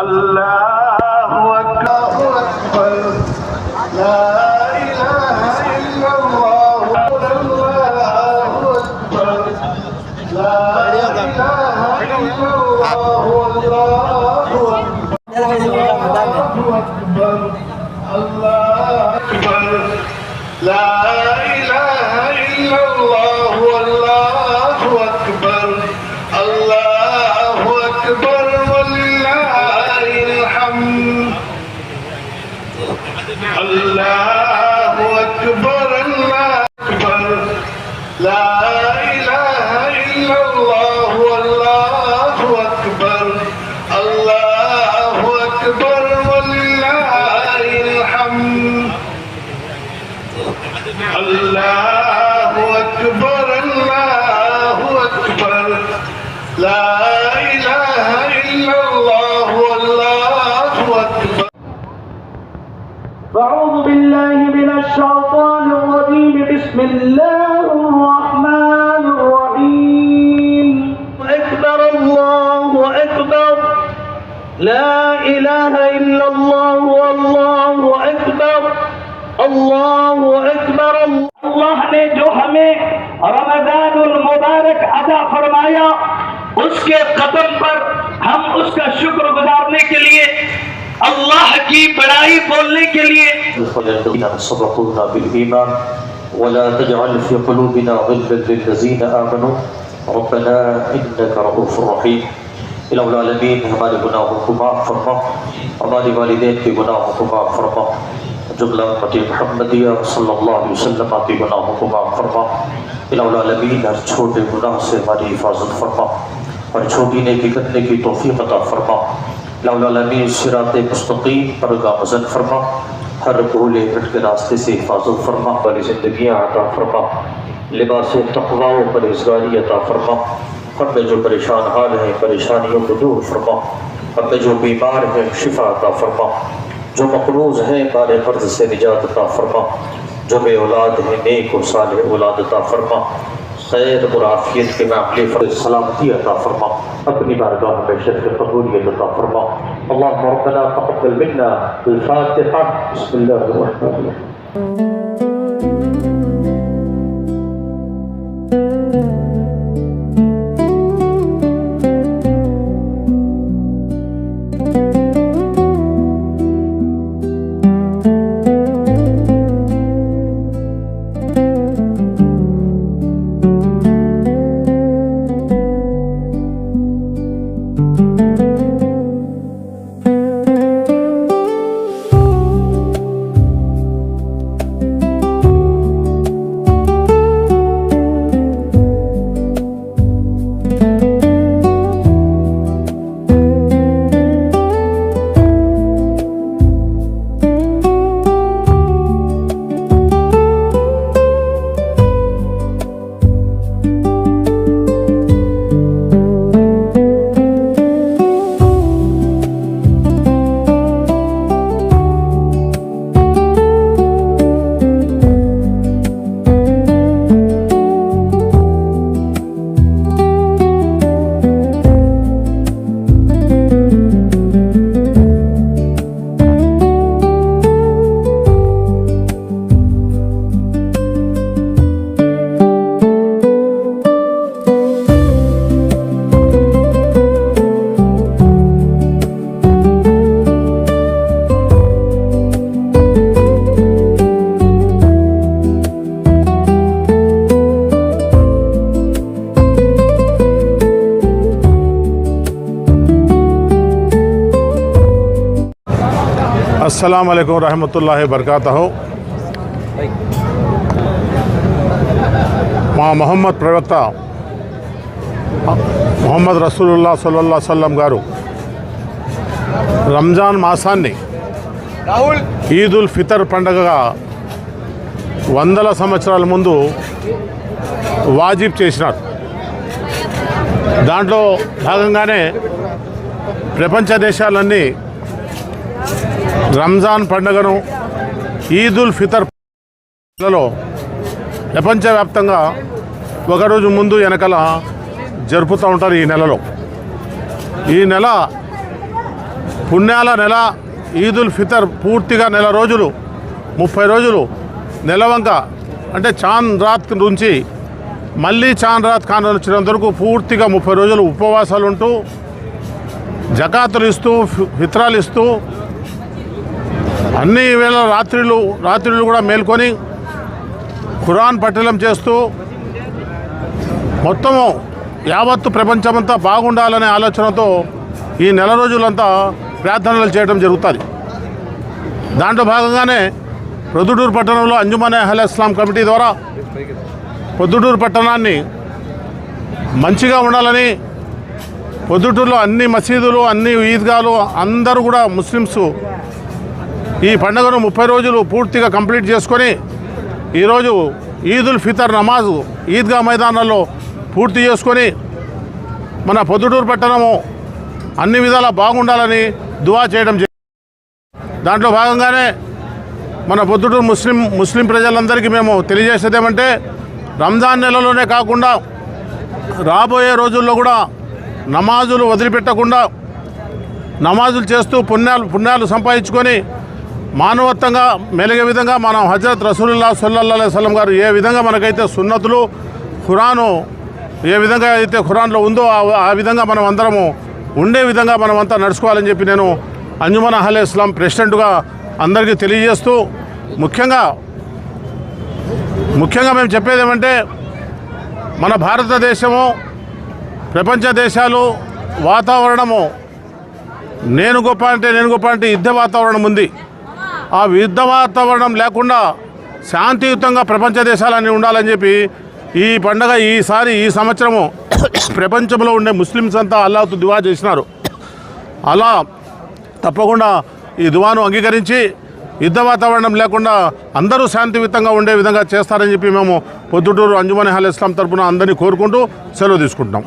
अल्लाहु अकबर ला इलाहा इल्लल्लाह अल्लाहु अकबर ला इलाहा इल्लल्लाह अल्लाहु अकबर अल्लाहु अकबर ला इलाहा इल्लल्लाह अल्लाहु अकबर अल्लाहु अकबर वलिल्लाहिल हम्द अल्लाहु अकबर ला इलाहा इल्लल्लाह अल्लाहु अकबर अल्लाहु अकबर वलिल्लाहिल हम्द अल्लाहु अकबर ला इलाहा इल्लल्लाह अल्लाहु अकबर। अऊज़ु बिल्लाहि मिनश शैतानिर रजीम बिस्मिल्लाहिर रहमानिर रहीम अकबर अल्लाहु अकबर ला इलाहा इल्लल्लाह अल्लाहु अकबर अल्लाहु अकबर। अल्लाह ने जो हमें रमज़ानुल मुबारक अता फरमाया उसके कदम पर हम उसका शुक्र गुजारने के लिए अल्लाह की बड़ाई बोलने के लिए सबक़ूना बिल ईमान वला तजअल फी क़ुलूबिना ग़िल्लन लिल्लज़ीना आमनू रब्बना इन्नका रऊफ़ुर रहीम। इलाहुल आलमीन हमारे गुनाहों को माफ़ फरमा, हमारे वालिदैन के गुनाहों को माफ़ फरमा, जुमला उम्मती मुहम्मदिया सल्लल्लाहु अलैहि वसल्लम के गुनाहों को माफ़ फरमा। इलाहुल आलमीन हर छोटे गुनाह से हमारी हिफाजत फरमा और छोटी नेकी करने की तौफीक अता फरमा। इलाहुल आलमीन सिराते मुस्तकीम पर गामज़न फरमा, हर भूले भटके रास्ते से हिफाजत फरमा, वाली ज़िंदगियाँ अता फरमा, लिबास तक़वा व परहेज़गारी अता फरमा। हमें जो परेशान हाल हैं परेशानियों को दूर फरमा, हमें जो बीमार हैं शिफा अता फरमा, जो मक़रूज़ हैं बारे क़र्ज़ से निजात अता फरमा, जो बे औलाद हैं नेक और सालेह औलाद अता फरमा, खैर और आफियत के मामले पर सलामती अता फरमा, अपनी बारगाह में शर्फ़ क़बूलियत अता फरमा। अल्लाहुम्मा रब्बना तक़ब्बल मिन्ना अल-फ़ातिहा बिस्मिल्लाहिर रहमानिर रहीम। अस्सलामु अलैकुम रहमतुल्लाहि बरकातहू। మా మొహమ్మద్ ప్రవక్త మొహమ్మద్ రసూలుల్లాహ్ సల్లల్లాహు అలైహి వసల్లం గారు రంజాన్ మాసాన్ని ఈదుల్ ఫితర్ పండుగగా వందల సంవత్సరాల ముందు వాజిబ్ చేసినారు. దాంట్లో భాగంగానే ప్రపంచ దేశాలన్నీ రంజాన్ పండుగను ఈదుల్ ఫితర్ లలో ప్రపంచవ్యాప్తంగా ఒకరోజు ముందు వెనకల జరుపుతూ ఉంటారు ఈ నెలలో. ఈ నెల పుణ్యాల నెల. ఈదుల్ ఫితర్ పూర్తిగా నెల రోజులు 30 రోజులు నెలవంక అంటే చాంద్ రాత్ నుంచి మళ్ళీ చాంద్ రాత్ కాని వచ్చినంత వరకు పూర్తిగా 30 రోజులు ఉపవాసాలు ఉంటూ జకాతులు ఇస్తూ ఫిత్రాలు ఇస్తూ అన్ని వేళ రాత్రులు కూడా మేల్కొని ఖురాన్ పఠనం చేస్తూ మొత్తము యావత్తు ప్రపంచమంతా బాగుండాలనే ఆలోచనతో ఈ నెల రోజులంతా ప్రార్థనలు చేయడం జరుగుతుంది. దాంట్లో భాగంగానే ప్రొద్దుటూరు పట్టణంలో అంజుమన్ అహ్లే ఇస్లాం కమిటీ ద్వారా ప్రొద్దుటూరు పట్టణాన్ని మంచిగా ఉండాలని ప్రొద్దుటూరులో అన్ని మసీదులు అన్ని ఈద్గాలు అందరూ కూడా ముస్లిమ్స్ ఈ పండుగను 30 రోజులు పూర్తిగా కంప్లీట్ చేసుకొని ఈరోజు ఈదుల్ ఫితర్ నమాజ్ ఈద్గా మైదానాల్లో పూర్తి చేసుకొని మన ప్రొద్దుటూరు పట్టణము అన్ని విధాలా బాగుండాలని దువా చేయడం జరిగింది. దాంట్లో భాగంగానే మన ప్రొద్దుటూరు ముస్లిం ప్రజలందరికీ మేము తెలియజేసేది ఏమంటే రంజాన్ నెలలోనే కాకుండా రాబోయే రోజుల్లో కూడా నమాజులు వదిలిపెట్టకుండా నమాజులు చేస్తూ పుణ్యాలు సంపాదించుకొని మానవత్వంగా మెలిగే విధంగా మనం హజరత్ రసూలుల్లాహ్ సల్లల్లాహు అలైహి వసల్లం గారు ఏ విధంగా మనకైతే సున్నతులు ఖురాను ఏ విధంగా అయితే ఖురాన్లో ఉందో ఆ విధంగా మనం అందరము ఉండే విధంగా మనం అంతా నడుచుకోవాలని చెప్పి నేను అంజుమన్ అహ్లే ఇస్లాం ప్రెసిడెంట్గా అందరికీ తెలియజేస్తూ ముఖ్యంగా మేము చెప్పేది ఏమంటే మన భారతదేశము ప్రపంచ దేశాలు వాతావరణము నేను గొప్ప అంటే యుద్ధ వాతావరణం ఉంది. ఆ యుద్ధ వాతావరణం లేకుండా శాంతియుతంగా ప్రపంచ దేశాలన్నీ ఉండాలని చెప్పి ఈ పండగ ఈ సంవత్సరము ప్రపంచంలో ఉండే ముస్లిమ్స్ అంతా అల్లాహ్తో దువా చేసినారు. అలా తప్పకుండా ఈ దువాను అంగీకరించి యుద్ధ వాతావరణం లేకుండా అందరూ శాంతియుతంగా ఉండే విధంగా చేస్తారని చెప్పి మేము ప్రొద్దుటూరు అంజుమన్ అహ్లే ఇస్లాం తరపున అందరినీ కోరుకుంటూ సెలవు తీసుకుంటున్నాం.